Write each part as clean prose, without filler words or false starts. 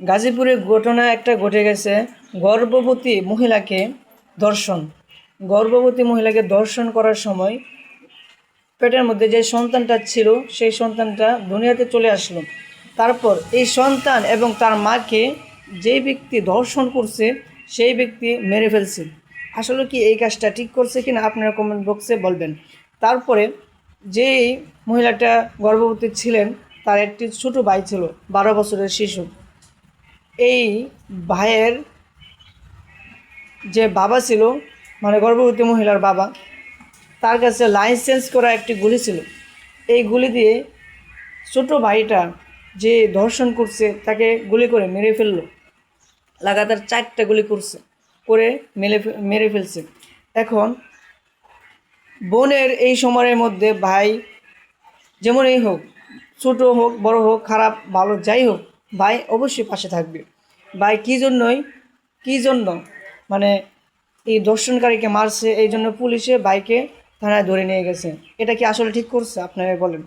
গাজীপুরে ঘটনা একটা ঘটে গেছে। গর্ভবতী মহিলাকে ধর্ষণ গর্ভবতী মহিলাকে ধর্ষণ করার সময় পেটের মধ্যে যে সন্তানটা ছিল সেই সন্তানটা দুনিয়াতে চলে আসলো। তারপর এই সন্তান এবং তার মাকে যেই ব্যক্তি ধর্ষণ করছে সেই ব্যক্তি মেরে ফেলছে। আসলে কি এই কাজটা ঠিক করছে কিনা আপনারা কমেন্ট বক্সে বলবেন। তারপরে যেই মহিলাটা গর্ভবতী ছিলেন তার একটি ছোট ভাই ছিল, 12 বছরের শিশু। এই ভাইয়ের যে বাবা ছিল, মানে গর্ভবতী মহিলার বাবা, তার কাছে লাইসেন্স করা একটি গুলি ছিল। এই গুলি দিয়ে ছোট ভাইটা যে ধর্ষণ করছে তাকে গুলি করে মেরে ফেললো। লাগাতার 4টা গুলি করে মেরে ফেলছে। এখন বোনের এই সময়ের মধ্যে ভাই যেমনই হোক, ছোট হোক বড় হোক, খারাপ ভালো যাই হোক, ভাই অবশ্যই পাশে থাকবে। ভাই কী জন্য মানে এই ধর্ষণকারীকে মারছে, এই জন্য পুলিশে ভাইকে থানায় ধরে নিয়ে গেছে। এটা কি আসলে ঠিক করছে আপনারা বলেন?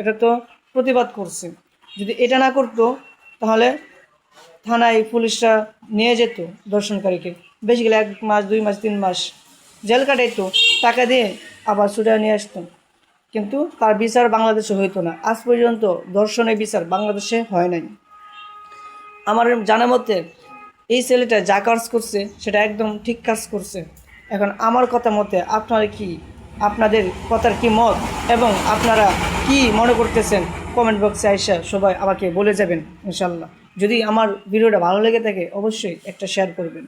এটা তো প্রতিবাদ করছে। যদি এটা না করতো তাহলে থানায় পুলিশরা নিয়ে যেত ধর্ষণকারীকে, বেশি গেলে 1 মাস 2 মাস 3 মাস জেল কাটাইতো, টাকা দিয়ে আবার ছুটে নিয়ে আসতো। কিন্তু তার বিচার বাংলাদেশে হইতো না। আজ পর্যন্ত ধর্ষণের বিচার বাংলাদেশে হয় নাই। আমার জানা মতে এই ছেলেটা যা কাজ করছে সেটা একদম ঠিক কাজ করছে। এখন আমার কথা মতে আপনাদের কথার কি মত এবং আপনারা কি মনে করতেছেন কমেন্ট বক্সে আইসা সবাই আমাকে বলে যাবেন ইনশাল্লাহ। যদি আমার ভিডিওটা ভালো লেগে থাকে অবশ্যই একটা শেয়ার করবেন।